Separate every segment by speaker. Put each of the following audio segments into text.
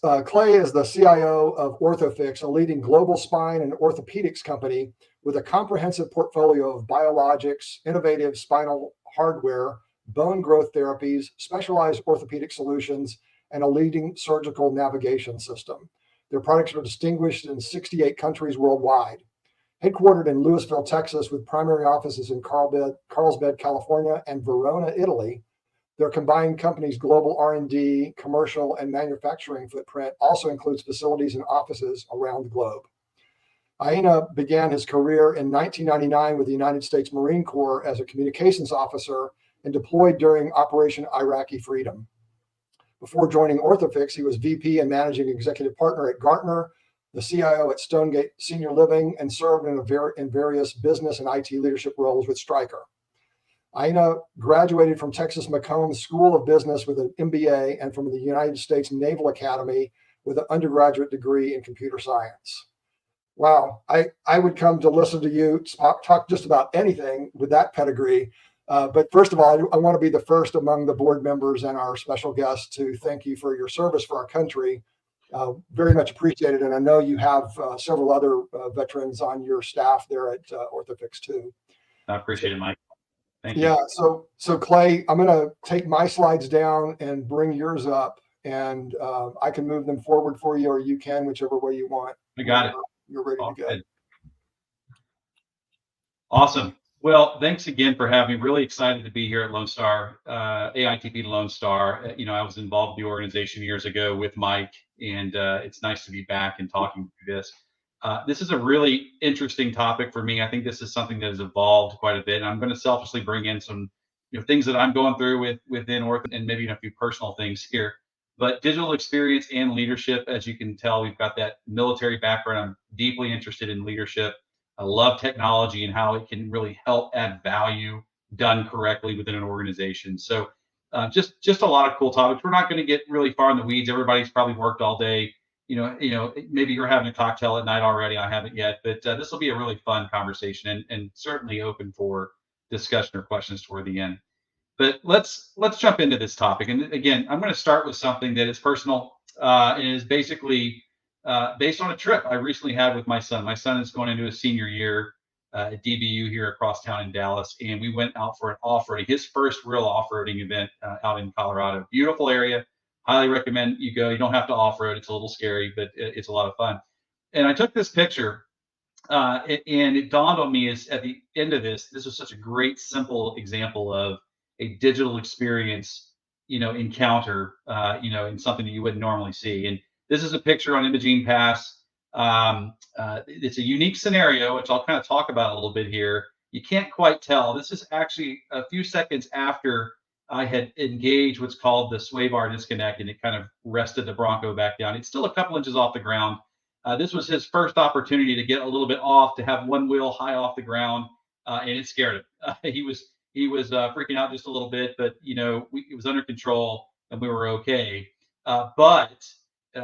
Speaker 1: Clay is the CIO of Orthofix, a leading global spine and orthopedics company with a comprehensive portfolio of biologics, innovative spinal hardware, bone growth therapies, specialized orthopedic solutions, and a leading surgical navigation system. Their products are distinguished in 68 countries worldwide. Headquartered in Louisville, Texas, with primary offices in Carlsbad, California, and Verona, Italy, their combined company's global R&D, commercial, and manufacturing footprint also includes facilities and offices around the globe. Aiena began his career in 1999 with the United States Marine Corps as a communications officer and deployed during Operation Iraqi Freedom. Before joining Orthofix, he was VP and managing executive partner at Gartner, the CIO at Stonegate Senior Living, and served in various business and IT leadership roles with Stryker. Aiena graduated from Texas McCombs School of Business with an MBA and from the United States Naval Academy with an undergraduate degree in computer science. Wow, I would come to listen to you talk just about anything with that pedigree. But first of all, I want to be the first among the board members and our special guests to thank you for your service for our country. Very much appreciated. And I know you have several other veterans on your staff there at Orthofix too.
Speaker 2: I appreciate it, Mike. Thank you.
Speaker 1: Yeah, so Clay, I'm going to take my slides down and bring yours up, and I can move them forward for you, or you can, whichever way you want.
Speaker 2: I got it.
Speaker 1: You're ready to go.
Speaker 2: Awesome. Well, thanks again for having me. Really excited to be here at Lone Star, AITP Lone Star. I was involved in the organization years ago with Mike, and it's nice to be back and talking through this. This is a really interesting topic for me. I think this is something that has evolved quite a bit. And I'm going to selfishly bring in some things that I'm going through within Ortho, and maybe a few personal things here. But digital experience and leadership, as you can tell, we've got that military background. I'm deeply interested in leadership. I love technology and how it can really help add value done correctly within an organization. So just a lot of cool topics. We're not going to get really far in the weeds. Everybody's probably worked all day. Maybe you're having a cocktail at night already. I haven't yet, but this will be a really fun conversation and certainly open for discussion or questions toward the end. But let's jump into this topic. And again, I'm going to start with something that is personal and is basically based on a trip I recently had with my son. My son is going into his senior year at DBU here across town in Dallas, and we went out for an off-roading, his first real off-roading event out in Colorado. Beautiful area. Highly recommend you go. You don't have to off-road. It's a little scary, but it's a lot of fun. And I took this picture, and it dawned on me as at the end of this was such a great, simple example of a digital experience, encounter, in something that you wouldn't normally see. And this is a picture on Imogene Pass. It's a unique scenario, which I'll kind of talk about a little bit here. You can't quite tell. This is actually a few seconds after I had engaged what's called the sway bar disconnect, and it kind of rested the Bronco back down. It's still a couple inches off the ground. This was his first opportunity to get a little bit off, to have one wheel high off the ground, and it scared him. He was freaking out just a little bit, but it was under control and we were okay. But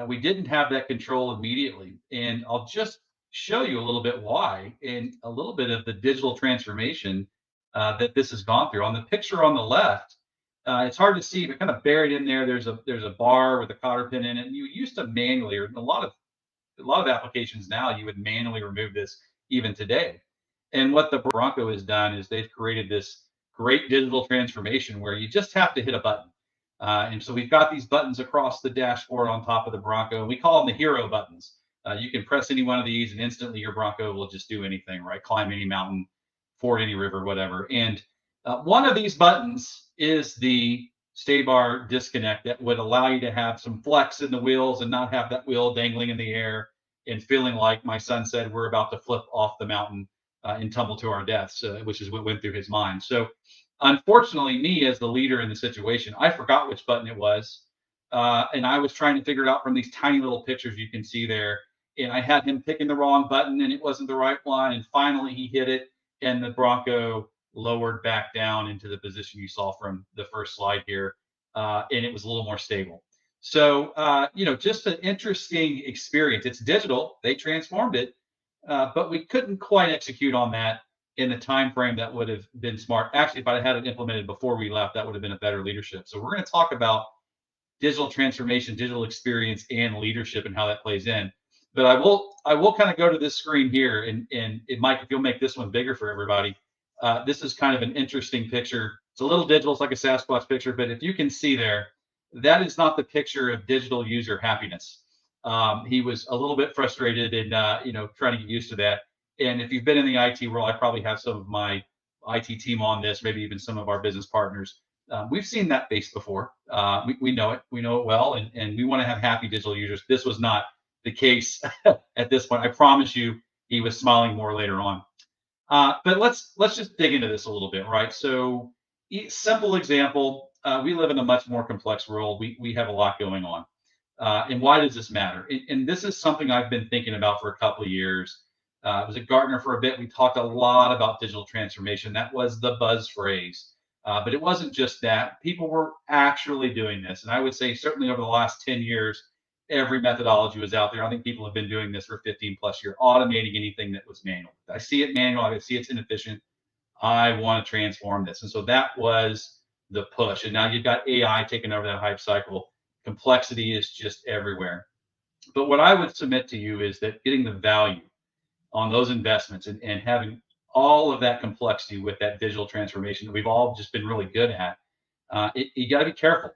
Speaker 2: we didn't have that control immediately, and I'll just show you a little bit why, and a little bit of the digital transformation that this has gone through. On the picture on the left, it's hard to see, but kind of buried in there, there's a bar with a cotter pin in it. And you used to manually, or a lot of applications now, you would manually remove this even today. And what the Bronco has done is they've created this great digital transformation where you just have to hit a button. And so we've got these buttons across the dashboard on top of the Bronco, and we call them the hero buttons. You can press any one of these and instantly your Bronco will just do anything, right? Climb any mountain, ford any river, whatever. And one of these buttons is the stay bar disconnect that would allow you to have some flex in the wheels and not have that wheel dangling in the air and feeling like my son said, we're about to flip off the mountain and tumble to our deaths, which is what went through his mind. So unfortunately, me as the leader in the situation, I forgot which button it was. And I was trying to figure it out from these tiny little pictures you can see there. And I had him picking the wrong button and it wasn't the right one. And finally he hit it and the Bronco lowered back down into the position you saw from the first slide here. And it was a little more stable. So, just an interesting experience. It's digital. They transformed it, but we couldn't quite execute on that in the time frame that would have been smart. Actually, if I had it implemented before we left, that would have been a better leadership. So we're going to talk about digital transformation, digital experience, and leadership and how that plays in. But I will kind of go to this screen here, and Mike, if you'll make this one bigger for everybody, this is kind of an interesting picture. It's a little digital, it's like a Sasquatch picture, but if you can see there, that is not the picture of digital user happiness. He was a little bit frustrated and trying to get used to that. And if you've been in the IT world, I probably have some of my IT team on this, maybe even some of our business partners. We've seen that face before. We know it. We know it well, and we want to have happy digital users. This was not the case at this point. I promise you, he was smiling more later on. But let's just dig into this a little bit, right? So, simple example: we live in a much more complex world. We have a lot going on, and why does this matter? And this is something I've been thinking about for a couple of years. I was at Gartner for a bit. We talked a lot about digital transformation. That was the buzz phrase. But it wasn't just that. People were actually doing this. And I would say certainly over the last 10 years, every methodology was out there. I think people have been doing this for 15 plus years, automating anything that was manual. I see it manual. I see it's inefficient. I want to transform this. And so that was the push. And now you've got AI taking over that hype cycle. Complexity is just everywhere. But what I would submit to you is that getting the value on those investments and having all of that complexity with that digital transformation that we've all just been really good at, you got to be careful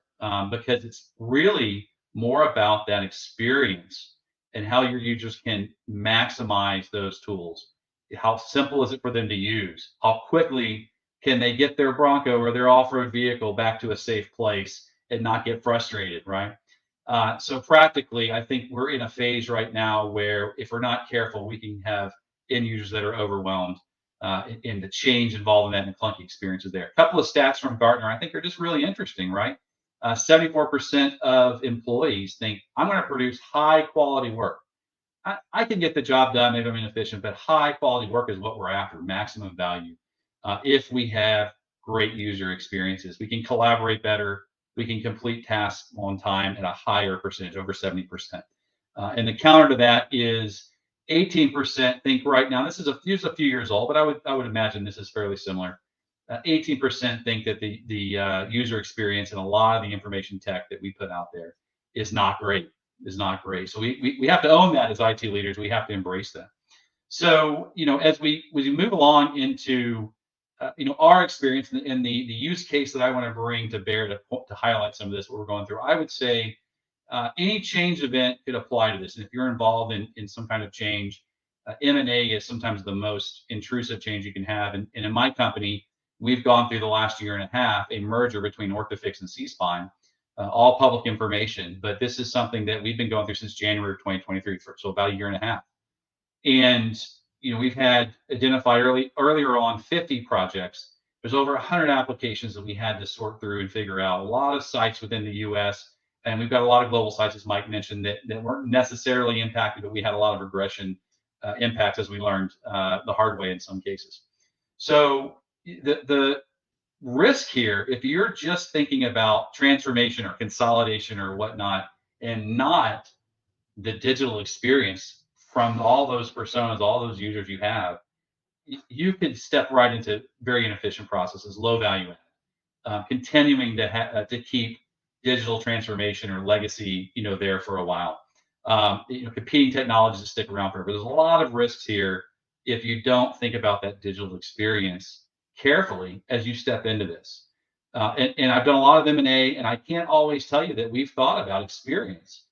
Speaker 2: because it's really more about that experience and how your users can maximize those tools. How simple is it for them to use? How quickly can they get their Bronco or their off-road vehicle back to a safe place and not get frustrated, right? So practically, I think we're in a phase right now where if we're not careful, we can have end users that are overwhelmed in the change involved in that and the clunky experiences there. A couple of stats from Gartner I think are just really interesting, right? 74% of employees think I'm going to produce high quality work. I can get the job done, maybe I'm inefficient, but high quality work is what we're after, maximum value. If we have great user experiences, we can collaborate better, we can complete tasks on time at a higher percentage, over 70%. And the counter to that is 18% think right now, this is a few years old, but I would imagine this is fairly similar. 18% think that the user experience and a lot of the information tech that we put out there is not great, So we have to own that as IT leaders. We have to embrace that. So, as we move along into our experience and the use case that I want to bring to bear to highlight some of this, what we're going through, I would say any change event could apply to this. And if you're involved in some kind of change, M&A is sometimes the most intrusive change you can have. And in my company, we've gone through the last year and a half a merger between Orthofix and C-Spine, all public information. But this is something that we've been going through since January of 2023, so about a year and a half. And we've had identified earlier on 50 projects. There's over 100 applications that we had to sort through and figure out. A lot of sites within the U.S. and we've got a lot of global sites, as Mike mentioned, that weren't necessarily impacted, but we had a lot of regression impacts as we learned the hard way in some cases. So the risk here, if you're just thinking about transformation or consolidation or whatnot, and not the digital experience from all those personas, all those users you have, you could step right into very inefficient processes, low value add, continuing to keep digital transformation or legacy, there for a while. Competing technologies to stick around forever. There's a lot of risks here if you don't think about that digital experience carefully as you step into this. And I've done a lot of M&A, and I can't always tell you that we've thought about experience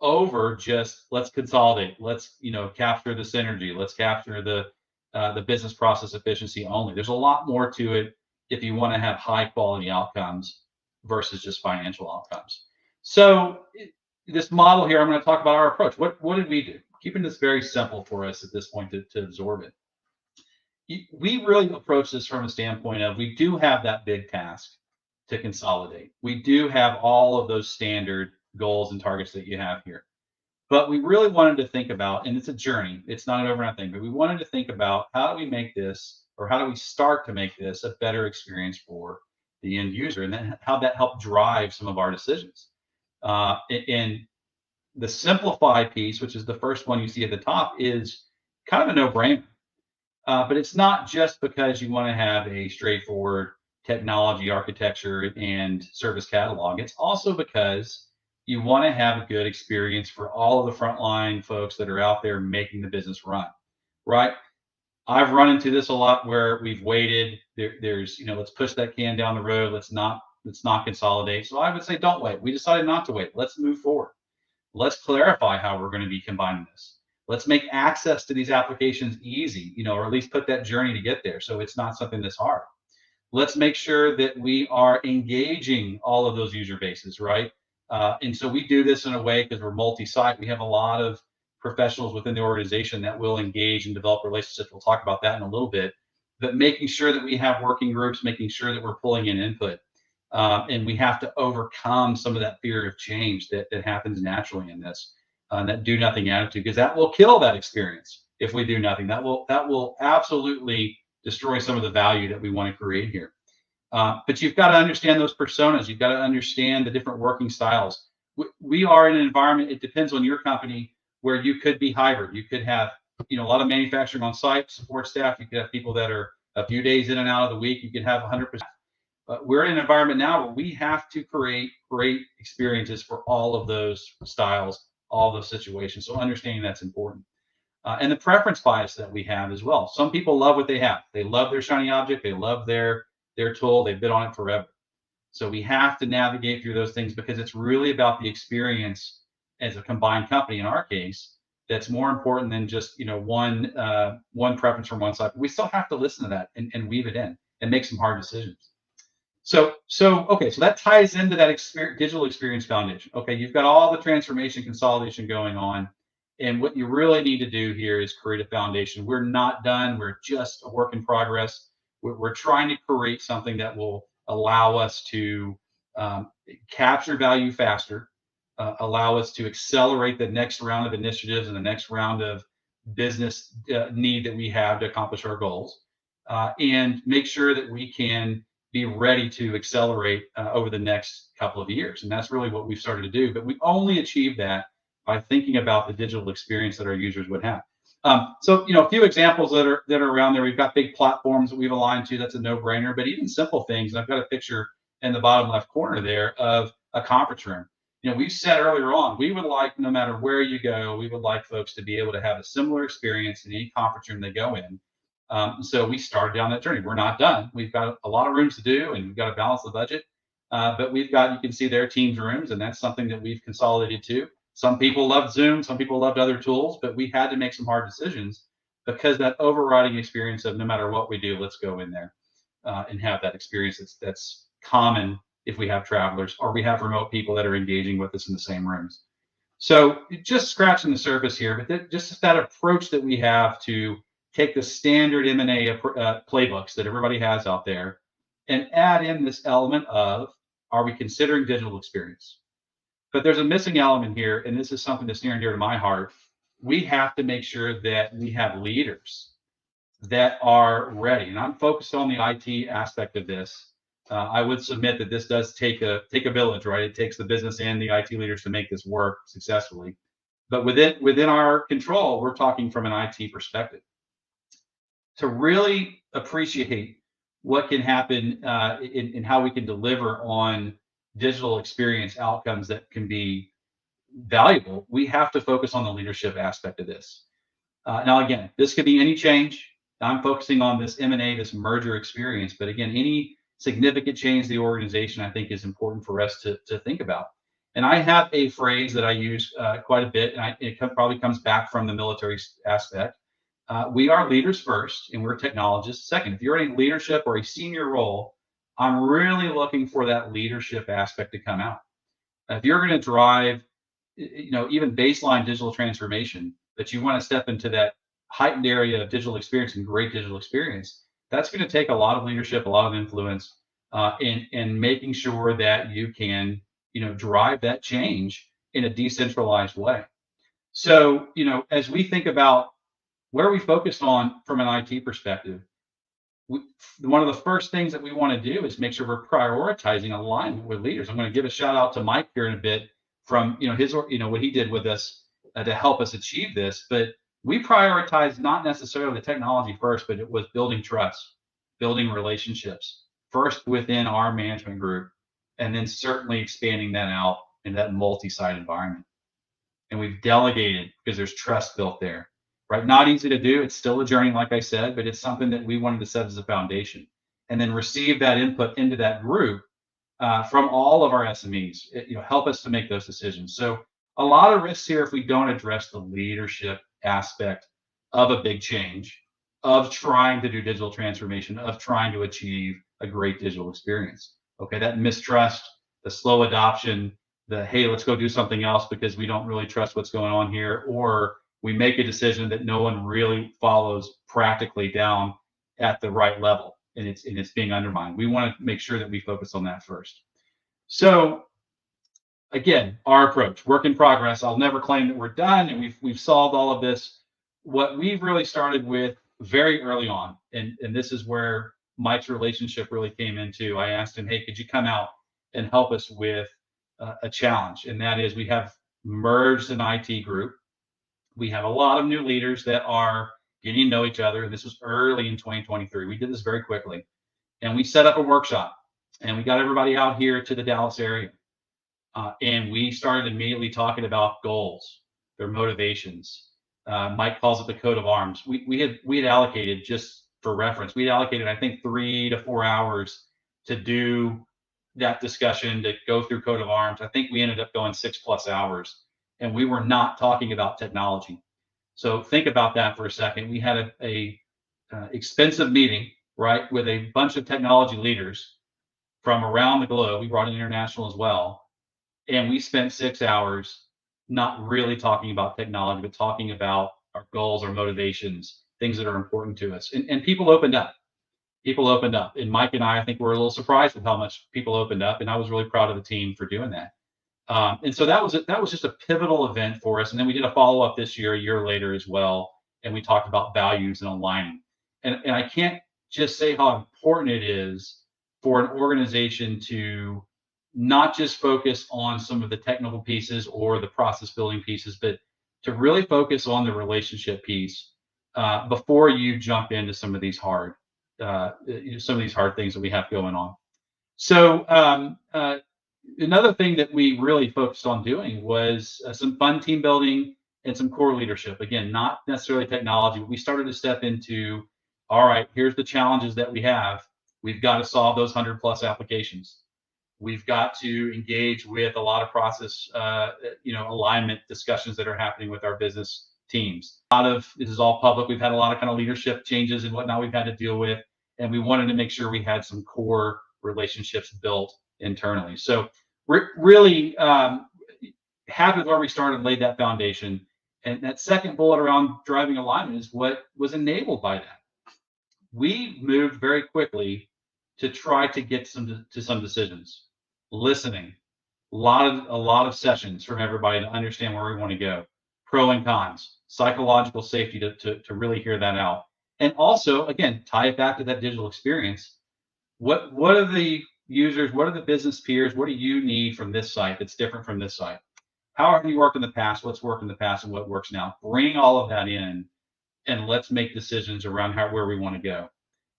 Speaker 2: over just let's consolidate, let's capture the synergy, let's capture the business process efficiency only. There's a lot more to it if you want to have high quality outcomes versus just financial outcomes. So this model here, I'm going to talk about our approach. What did we do? Keeping this very simple for us at this point to absorb it. We really approach this from a standpoint of we do have that big task to consolidate. We do have all of those standard goals and targets that you have here. But we really wanted to think about, and it's a journey, it's not an overnight thing, but we wanted to think about how do we make this, or how do we start to make this a better experience for the end user, and then how that helped drive some of our decisions. And the simplify piece, which is the first one you see at the top, is kind of a no-brainer. But it's not just because you want to have a straightforward technology architecture and service catalog. It's also because You want to have a good experience for all of the frontline folks that are out there making the business run, right? I've run into this a lot where we've waited. There's, let's push that can down the road. Let's not consolidate. So I would say, don't wait. We decided not to wait. Let's move forward. Let's clarify how we're going to be combining this. Let's make access to these applications easy, or at least put that journey to get there so it's not something that's hard. Let's make sure that we are engaging all of those user bases, right? And so we do this in a way because we're multi-site. We have a lot of professionals within the organization that will engage and develop relationships. We'll talk about that in a little bit. But making sure that we have working groups, making sure that we're pulling in input. And we have to overcome some of that fear of change that happens naturally in this, that do nothing attitude, because that will kill that experience if we do nothing. That will absolutely destroy some of the value that we want to create here. But you've got to understand those personas. You've got to understand the different working styles. We are in an environment, it depends on your company, where you could be hybrid. You could have, a lot of manufacturing on site, support staff. You could have people that are a few days in and out of the week. You could have 100%. But we're in an environment now where we have to create great experiences for all of those styles, all those situations. So understanding that's important. And the preference bias that we have as well. Some people love what they have. They love their shiny object. They love their tool. They've been on it forever. So we have to navigate through those things because it's really about the experience as a combined company in our case. That's more important than just one preference from one side. But we still have to listen to that and weave it in and make some hard decisions. So that ties into that digital experience foundation. Okay, you've got all the transformation consolidation going on. And what you really need to do here is create a foundation. We're not done. We're just a work in progress. We're trying to create something that will allow us to capture value faster, allow us to accelerate the next round of initiatives and the next round of business need that we have to accomplish our goals, and make sure that we can be ready to accelerate over the next couple of years. And that's really what we've started to do. But we only achieve that by thinking about the digital experience that our users would have. So, a few examples that are around there. We've got big platforms that we've aligned to. That's a no-brainer. But even simple things. And I've got a picture in the bottom left corner there of a conference room. We said earlier on, we would like, no matter where you go, we would like folks to be able to have a similar experience in any conference room they go in. So we started down that journey. We're not done. We've got a lot of rooms to do, and we've got to balance the budget. But we've got, you can see there, Teams rooms, and that's something that we've consolidated to. Some people loved Zoom, some people loved other tools, but we had to make some hard decisions because that overriding experience of no matter what we do, let's go in there and have that experience that's common if we have travelers or we have remote people that are engaging with us in the same rooms. So just scratching the surface here, but just that approach that we have to take the standard M&A playbooks that everybody has out there and add in this element of, are we considering digital experience? But there's a missing element here, and this is something that's near and dear to my heart. We have to make sure that we have leaders that are ready. And I'm focused on the IT aspect of this. I would submit that this does take a village, right? It takes the business and the IT leaders to make this work successfully. But within our control, we're talking from an IT perspective. To really appreciate what can happen in how we can deliver on digital experience outcomes that can be valuable, we have to focus on the leadership aspect of this. Now, again, this could be any change. I'm focusing on this M&A, this merger experience. But again, any significant change to the organization, I think, is important for us to think about. And I have a phrase that I use quite a bit, and it probably comes back from the military aspect. We are leaders first, and we're technologists second. If you're in leadership or a senior role, I'm really looking for that leadership aspect to come out. If you're going to drive, even baseline digital transformation, that you want to step into that heightened area of digital experience and great digital experience, that's going to take a lot of leadership, a lot of influence, and making sure that you can, drive that change in a decentralized way. So, as we think about where we focused on from an IT perspective, one of the first things that we want to do is make sure we're prioritizing alignment with leaders. I'm going to give a shout out to Mike here in a bit from his what he did with us to help us achieve this. But we prioritized not necessarily the technology first, but it was building trust, building relationships first within our management group, and then certainly expanding that out in that multi-site environment. And we've delegated because there's trust built there, right? Not easy to do. It's still a journey, like I said, but it's something that we wanted to set as a foundation, and then receive that input into that group from all of our SMEs. Help us to make those decisions. So a lot of risks here if we don't address the leadership aspect of a big change, of trying to do digital transformation, of trying to achieve a great digital experience. Okay, that mistrust, the slow adoption, the hey, let's go do something else because we don't really trust what's going on here, or we make a decision that no one really follows practically down at the right level, and it's being undermined. We want to make sure that we focus on that first. So again, our approach, work in progress. I'll never claim that we're done and we've solved all of this. What we've really started with very early on, and this is where Mike's relationship really came into. I asked him, hey, could you come out and help us with a challenge? And that is, we have merged an IT group. We have a lot of new leaders that are getting to know each other. And this was early in 2023. We did this very quickly. And we set up a workshop and we got everybody out here to the Dallas area. And we started immediately talking about goals, their motivations. Mike calls it the coat of arms. We had allocated, just for reference, we had allocated, I think, 3 to 4 hours to do that discussion, to go through coat of arms. I think we ended up going 6+ hours, and we were not talking about technology. So think about that for a second. We had a expensive meeting, right, with a bunch of technology leaders from around the globe. We brought in international as well. And we spent 6 hours not really talking about technology, but talking about our goals, our motivations, things that are important to us. And people opened up. People opened up. And Mike and I think, were a little surprised with how much people opened up. And I was really proud of the team for doing that. And so that was just a pivotal event for us. And then we did a follow-up this year, a year later as well. And we talked about values and aligning. And I can't just say how important it is for an organization to not just focus on some of the technical pieces or the process building pieces, but to really focus on the relationship piece before you jump into some of these hard things that we have going on. So another thing that we really focused on doing was some fun team building and some core leadership. Again, not necessarily technology, but we started to step into, all right, here's the challenges that we have. We've got to solve those 100+ applications. We've got to engage with a lot of process, alignment discussions that are happening with our business teams. This is all public. We've had a lot of kind of leadership changes and whatnot we've had to deal with, and we wanted to make sure we had some core relationships built internally. So we're really happy with where we started, laid that foundation. And that second bullet around driving alignment is what was enabled by that. We moved very quickly to try to get to some decisions. Listening, a lot of sessions from everybody to understand where we want to go, pro and cons, psychological safety to really hear that out, and also again tie it back to that digital experience. What are the users? What are the business peers? What do you need from this site that's different from this site? How have you worked in the past? What's worked in the past and what works now? Bring all of that in, and let's make decisions around where we want to go,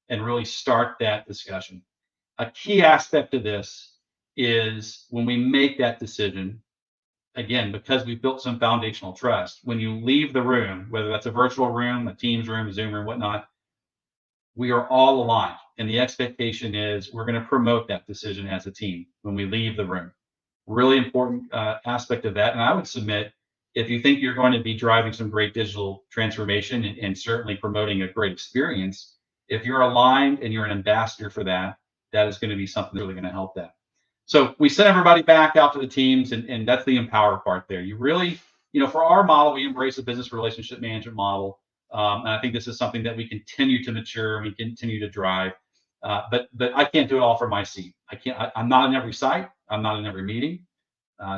Speaker 2: and really start that discussion. A key aspect of this is when we make that decision, again, because we've built some foundational trust, when you leave the room, whether that's a virtual room, a Teams room, a Zoom room, whatnot, we are all aligned. And the expectation is we're going to promote that decision as a team when we leave the room. Really important aspect of that. And I would submit, if you think you're going to be driving some great digital transformation and certainly promoting a great experience, if you're aligned and you're an ambassador for that, that is going to be something that's really going to help that. So we sent everybody back out to the teams, and that's the empower part there. You really, for our model, we embrace a business relationship management model. And I think this is something that we continue to mature and we continue to drive. But I can't do it all from my seat. I'm not in every site. I'm not in every meeting.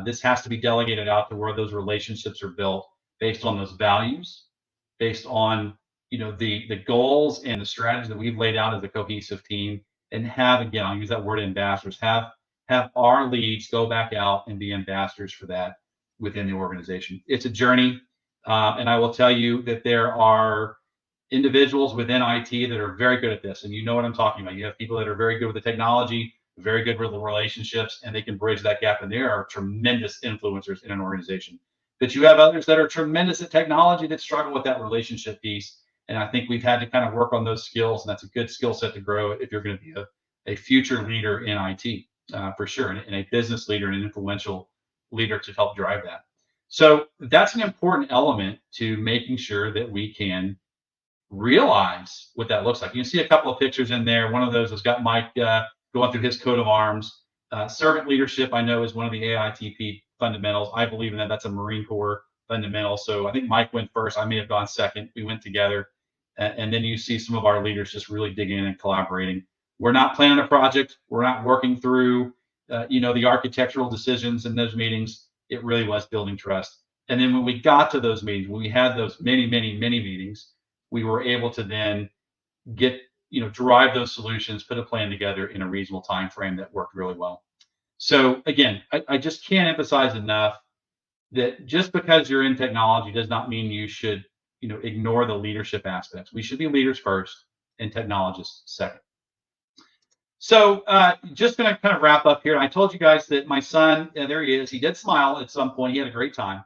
Speaker 2: This has to be delegated out to where those relationships are built based on those values, based on, the goals and the strategies that we've laid out as a cohesive team, and again, I'll use that word, ambassadors, have our leads go back out and be ambassadors for that within the organization. It's a journey. And I will tell you that there are individuals within IT that are very good at this. And you know what I'm talking about. You have people that are very good with the technology, very good with the relationships, and they can bridge that gap. And they are tremendous influencers in an organization. But you have others that are tremendous at technology that struggle with that relationship piece. And I think we've had to kind of work on those skills, and that's a good skill set to grow if you're going to be a future leader in IT, for sure, and a business leader and an influential leader to help drive that. So that's an important element to making sure that we can realize what that looks like. You can see a couple of pictures in there. One of those has got Mike going through his coat of arms. Servant leadership, I know, is one of the AITP fundamentals. I believe in that. That's a Marine Corps fundamental. So I think Mike went first. I may have gone second. We went together. And then you see some of our leaders just really digging in and collaborating. We're not planning a project. We're not working through, the architectural decisions in those meetings. It really was building trust. And then when we got to those meetings, when we had those many, many, many meetings, we were able to then drive those solutions, put a plan together in a reasonable time frame that worked really well. So again, I just can't emphasize enough that just because you're in technology does not mean you should ignore the leadership aspects. We should be leaders first and technologists second. So just going to kind of wrap up here. I told you guys that my son, there he is. He did smile at some point. He had a great time.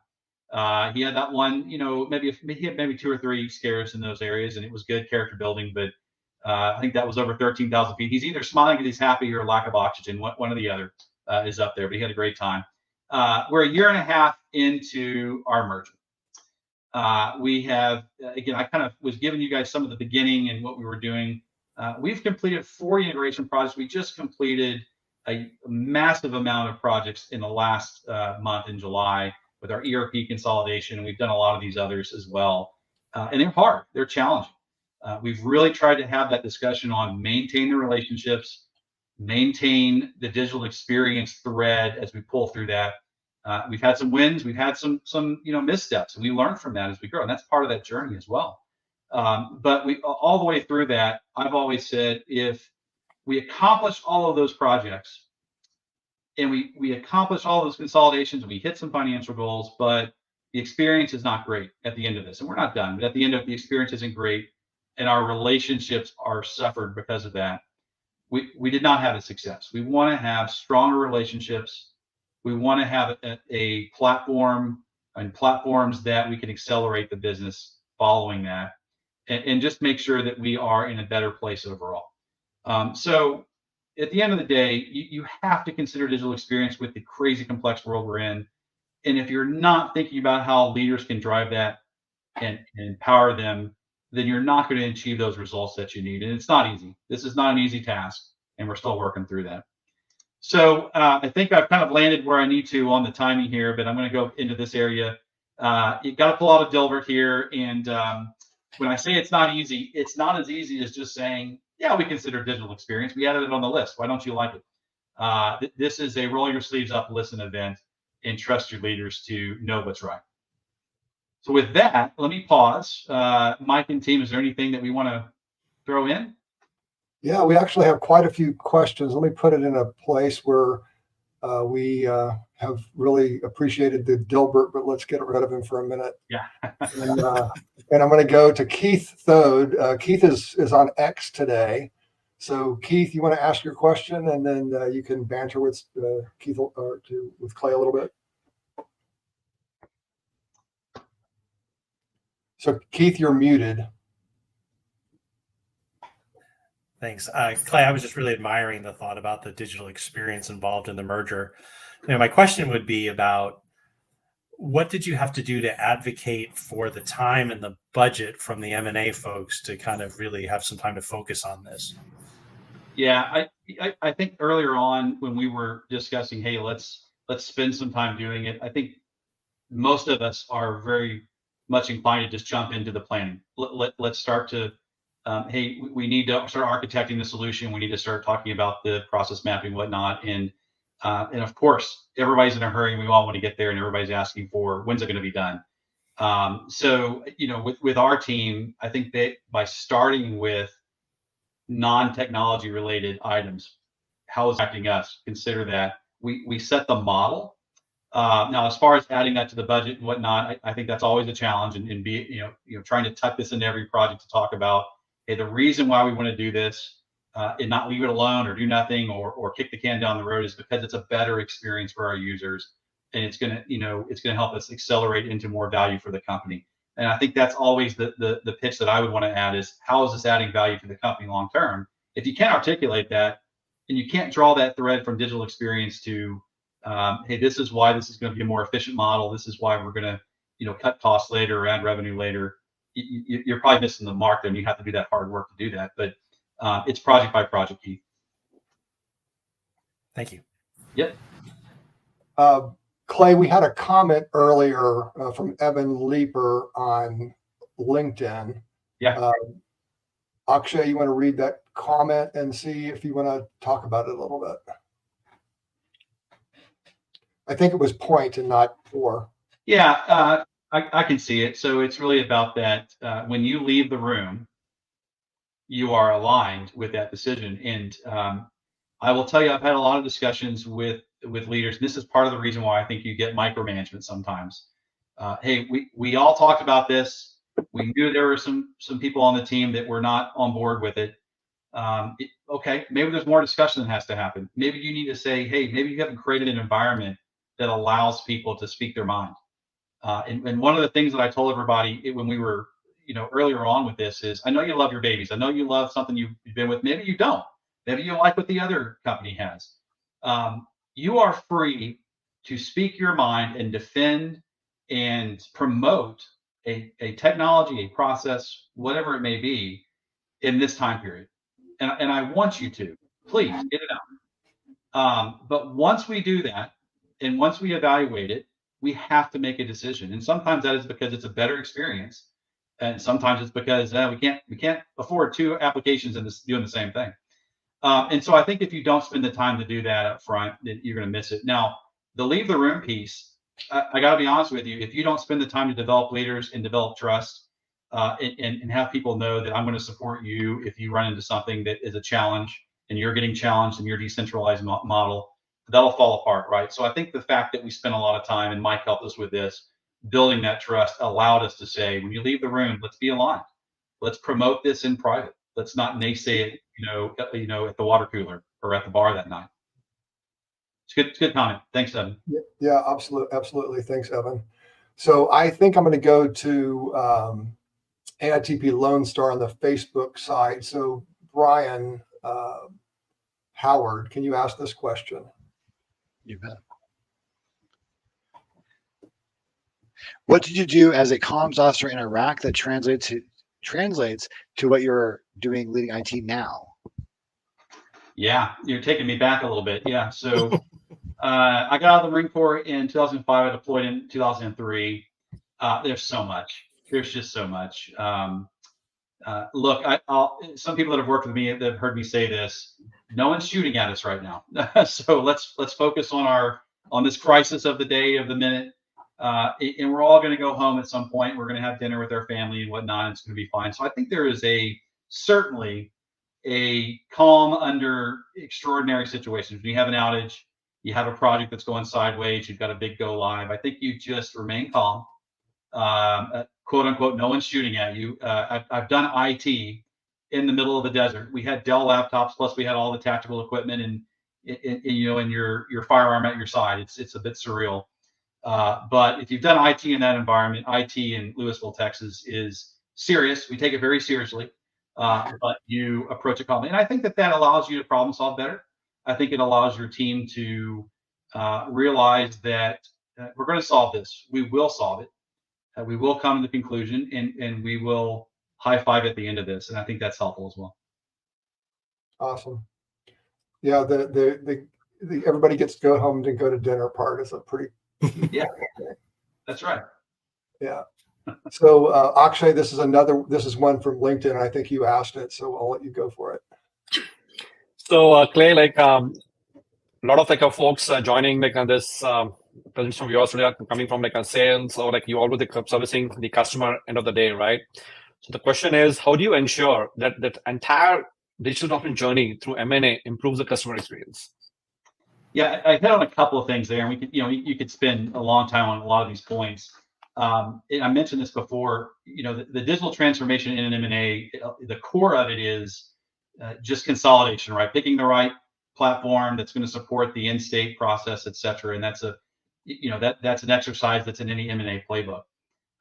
Speaker 2: He had that one, maybe he had maybe 2 or 3 scares in those areas, and it was good character building. But I think that was over 13,000 feet. He's either smiling because he's happy or lack of oxygen. One or the other is up there. But he had a great time. We're a year and a half into our merger. We have, again, I kind of was giving you guys some of the beginning and what we were doing. We've completed 4 integration projects. We just completed a massive amount of projects in the last month in July with our ERP consolidation. We've done a lot of these others as well. And they're hard, they're challenging. We've really tried to have that discussion on maintain the relationships, maintain the digital experience thread as we pull through that. We've had some wins, we've had some missteps, and we learn from that as we grow, and that's part of that journey as well. But we all the way through that, I've always said, if we accomplish all of those projects and we accomplish all those consolidations and we hit some financial goals, but the experience is not great at the end of this, and we're not done, but at the end of the experience isn't great, and our relationships are suffered because of that, we did not have a success. We want to have stronger relationships. We want to have a platform and platforms that we can accelerate the business following that, and just make sure that we are in a better place overall. So at the end of the day, you have to consider digital experience with the crazy complex world we're in. And if you're not thinking about how leaders can drive that and empower them, then you're not going to achieve those results that you need. And it's not easy. This is not an easy task, and we're still working through that. So I think I've kind of landed where I need to on the timing here, but I'm going to go into this area. You got to pull out a Dilbert here. And when I say it's not easy, it's not as easy as just saying, yeah, we consider digital experience. We added it on the list. Why don't you like it? This is a roll your sleeves up, listen event, and trust your leaders to know what's right. So with that, let me pause. Mike and team, is there anything that we want to throw in?
Speaker 1: Yeah, we actually have quite a few questions. Let me put it in a place where we have really appreciated the Dilbert, but let's get rid of him for a minute.
Speaker 2: Yeah.
Speaker 1: And I'm going to go to Keith Thode. Keith is on X today. So Keith, you want to ask your question, and then you can banter with Keith or with Clay a little bit. So Keith, you're muted.
Speaker 3: Thanks. Clay, I was just really admiring the thought about the digital experience involved in the merger. My question would be about what did you have to do to advocate for the time and the budget from the M&A folks to kind of really have some time to focus on this?
Speaker 2: Yeah, I think earlier on when we were discussing, hey, let's spend some time doing it, I think most of us are very much inclined to just jump into the planning. Let's start to hey, we need to start architecting the solution. We need to start talking about the process mapping, whatnot. And of course, everybody's in a hurry. We all want to get there, and everybody's asking for when's it going to be done. So, with our team, I think that by starting with non-technology related items, how is it affecting us? Consider that we set the model. Now, as far as adding that to the budget and whatnot, I think that's always a challenge, and be trying to tuck this into every project to talk about, hey, the reason why we want to do this, and not leave it alone or do nothing or kick the can down the road is because it's a better experience for our users, and it's going to help us accelerate into more value for the company. And I think that's always the pitch that I would want to add is, how is this adding value to the company long term? If you can't articulate that, and you can't draw that thread from digital experience to, hey, this is why this is going to be a more efficient model. This is why we're going to cut costs later or add revenue later. You're probably missing the mark, and you have to do that hard work to do that. But it's project by project, Keith.
Speaker 3: Thank you.
Speaker 2: Yep.
Speaker 1: Clay, we had a comment earlier from Evan Leeper on LinkedIn.
Speaker 2: Yeah.
Speaker 1: Akshay, you want to read that comment and see if you want to talk about it a little bit? I think it was point and not for.
Speaker 2: Yeah, I can see it. So it's really about that. When you leave the room, you are aligned with that decision. And I will tell you, I've had a lot of discussions with leaders. This is part of the reason why I think you get micromanagement sometimes. Hey, we all talked about this. We knew there were some people on the team that were not on board with it. Okay, maybe there's more discussion that has to happen. Maybe you need to say, hey, maybe you haven't created an environment that allows people to speak their mind. And one of the things that I told everybody when we were, earlier on with this is, I know you love your babies. I know you love something you've been with. Maybe you don't. Maybe you like what the other company has. You are free to speak your mind and defend and promote a technology, a process, whatever it may be, in this time period. And I want you to, please get it out. But once we do that, and once we evaluate it, we have to make a decision. And sometimes that is because it's a better experience. And sometimes it's because we can't afford two applications and doing the same thing. And so I think if you don't spend the time to do that up front, then you're going to miss it. Now, the leave the room piece, I got to be honest with you. If you don't spend the time to develop leaders and develop trust, and have people know that I'm going to support you if you run into something that is a challenge and you're getting challenged in your decentralized model, that'll fall apart, right? So I think the fact that we spent a lot of time, and Mike helped us with this, building that trust allowed us to say, when you leave the room, let's be aligned. Let's promote this in private. Let's not naysay it, at the water cooler or at the bar that night. It's good comment. Thanks, Evan.
Speaker 1: Yeah, absolutely. Thanks, Evan. So I think I'm going to go to AITP Lone Star on the Facebook side. So Brian Howard, can you ask this question?
Speaker 4: You bet. What did you do as a comms officer in Iraq that translates to what you're doing leading IT now?
Speaker 2: Yeah, you're taking me back a little bit. Yeah, so I got out of the Marine Corps in 2005. I deployed in 2003. There's so much. There's just so much. Look, some people that have worked with me that have heard me say this. No one's shooting at us right now, so let's focus on this crisis of the day, of the minute, and we're all going to go home at some point. We're going to have dinner with our family and whatnot. And it's going to be fine. So I think there is certainly a calm under extraordinary situations. When you have an outage, you have a project that's going sideways, you've got a big go live. I think you just remain calm. Quote unquote, no one's shooting at you. I've done IT in the middle of the desert. We had Dell laptops, plus we had all the tactical equipment and your firearm at your side. It's a bit surreal. But if you've done IT in that environment, IT in Louisville, Texas is serious. We take it very seriously, but you approach it calmly. And I think that allows you to problem solve better. I think it allows your team to realize that we're going to solve this. We will solve it. We will come to the conclusion, and we will high five at the end of this. And I think that's helpful as well.
Speaker 1: Awesome. Yeah, the everybody gets to go home and go to dinner part is a pretty.
Speaker 2: Yeah, that's right.
Speaker 1: Yeah. So Akshay, this is one from LinkedIn. I think you asked it, so I'll let you go for it.
Speaker 5: So Clay, a lot of folks joining on this presentation of yours today are coming from a sales or you always servicing the customer end of the day, right? So the question is, how do you ensure that that entire digital adoption journey through M&A improves the customer experience?
Speaker 2: Yeah, I hit on a couple of things there, and we could, you could spend a long time on a lot of these points. And I mentioned this before. The digital transformation in an M&A, the core of it is just consolidation, right? Picking the right platform that's going to support the in-state process, et cetera. And that's that's an exercise that's in any M&A playbook.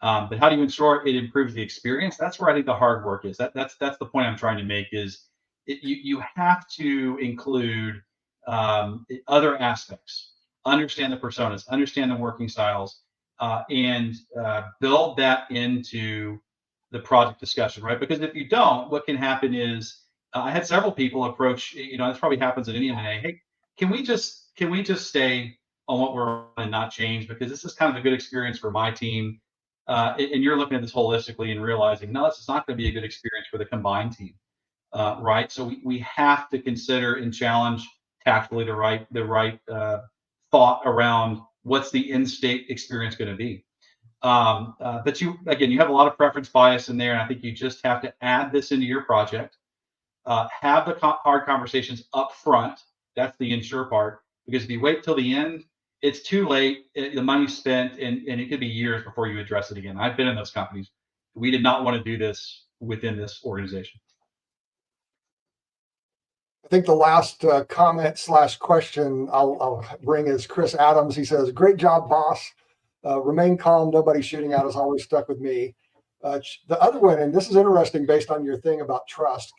Speaker 2: But how do you ensure it improves the experience? That's where I think the hard work is. That's the point I'm trying to make is you have to include other aspects, understand the personas, understand the working styles, and build that into the project discussion, right? Because if you don't, what can happen is I had several people approach, this probably happens at any M&A. Hey, can we just stay on what we're on and not change? Because this is kind of a good experience for my team. And you're looking at this holistically and realizing, no, this is not going to be a good experience for the combined team, right? So we have to consider and challenge tactfully the right thought around what's the in-state experience going to be. But you have a lot of preference bias in there, and I think you just have to add this into your project. Have the hard conversations up front. That's the ensure part, because if you wait till the end, it's too late. The money's spent, and it could be years before you address it again. I've been in those companies. We did not want to do this within this organization.
Speaker 1: I think the last comment / question I'll bring is Chris Adams. He says, "Great job, boss. Remain calm. Nobody shooting out has always stuck with me." The other one, and this is interesting based on your thing about trust.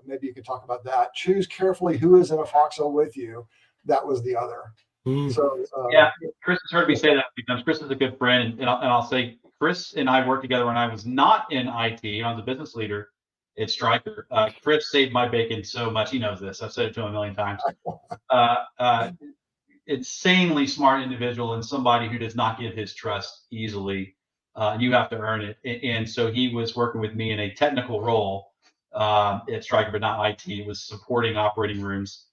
Speaker 1: Maybe you could talk about that. Choose carefully who is in a foxhole with you. That was the other. So
Speaker 2: yeah, Chris has heard me say that because Chris is a good friend, and I'll say Chris and I worked together when I was not in IT. I was a business leader at Stryker. Chris saved my bacon so much. He knows this. I've said it to him a million times. Insanely smart individual and somebody who does not give his trust easily. You have to earn it. And so he was working with me in a technical role at Stryker, but not IT. It was supporting operating rooms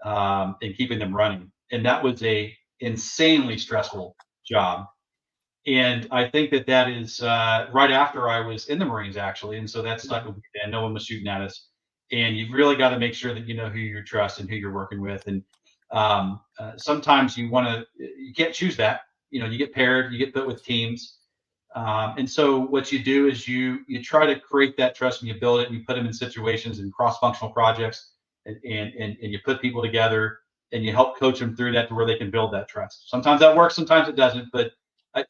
Speaker 2: and keeping them running. And that was a insanely stressful job. And I think that is right after I was in the Marines, actually. And so that stuck with me then. No one was shooting at us. And you've really got to make sure that you know who you trust and who you're working with. And sometimes you can't choose that. You get paired, you get put with teams. And so what you do is you try to create that trust, and you build it, and you put them in situations and cross-functional projects, and you put people together, and you help coach them through that to where they can build that trust. Sometimes that works, sometimes it doesn't, but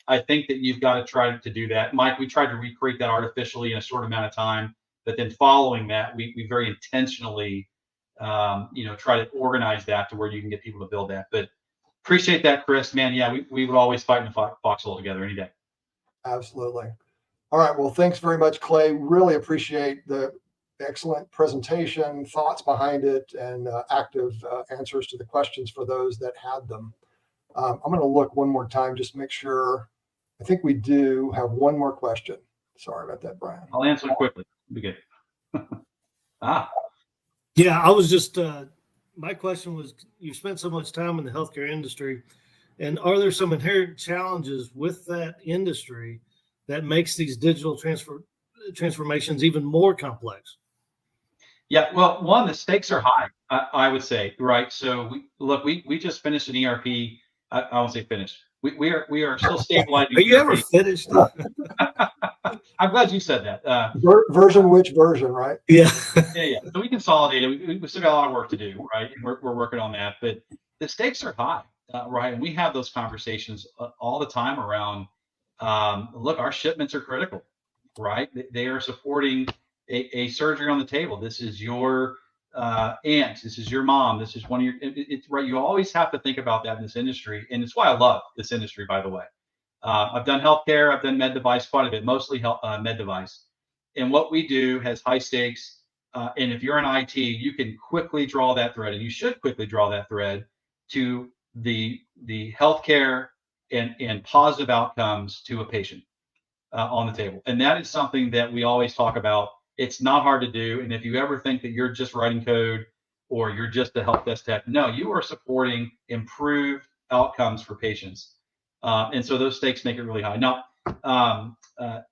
Speaker 2: I think that you've got to try to do that. Mike, we tried to recreate that artificially in a short amount of time, but then following that, we very intentionally, try to organize that to where you can get people to build that. But appreciate that, Chris, man. Yeah, we would always fight in a foxhole together any day.
Speaker 1: Absolutely. All right. Well, thanks very much, Clay. Really appreciate the excellent presentation, thoughts behind it, and active answers to the questions for those that had them. I'm going to look one more time, just make sure. I think we do have one more question. Sorry about that, Brian.
Speaker 2: I'll answer it quickly. Be good.
Speaker 6: Yeah, I was just, my question was, you spent so much time in the healthcare industry, and are there some inherent challenges with that industry that makes these digital transformations even more complex?
Speaker 2: Yeah, well, one, the stakes are high, I would say, right? So we just finished an ERP. I won't say finished. We are still stabilizing.
Speaker 6: Are you ever finished?
Speaker 2: I'm glad you said that.
Speaker 1: Which version, right?
Speaker 6: Yeah.
Speaker 2: Yeah. So we consolidated. We still got a lot of work to do, right? And we're working on that. But the stakes are high, right? And we have those conversations all the time around, look, our shipments are critical, right? They are supporting a surgery on the table. This is your aunt. This is your mom. This is one of your, it's right. You always have to think about that in this industry. And it's why I love this industry, by the way. I've done healthcare. I've done med device quite a bit, mostly med device. And what we do has high stakes. And if you're in IT, you can quickly draw that thread, and you should quickly draw that thread to the healthcare and positive outcomes to a patient on the table. And that is something that we always talk about. It's not hard to do. And if you ever think that you're just writing code or you're just a help desk tech, no, you are supporting improved outcomes for patients. And so those stakes make it really high. Now,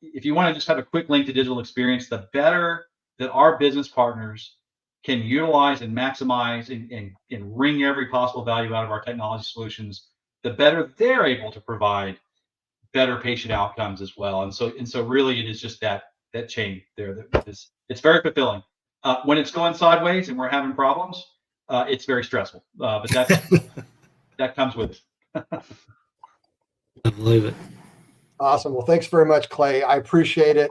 Speaker 2: if you want to just have a quick link to digital experience, the better that our business partners can utilize and maximize and wring every possible value out of our technology solutions, the better they're able to provide better patient outcomes as well. And so really it is just that chain there that is, it's very fulfilling. When it's going sideways and we're having problems, it's very stressful. But that comes with it.
Speaker 6: I believe it.
Speaker 1: Awesome. Well, thanks very much, Clay. I appreciate it.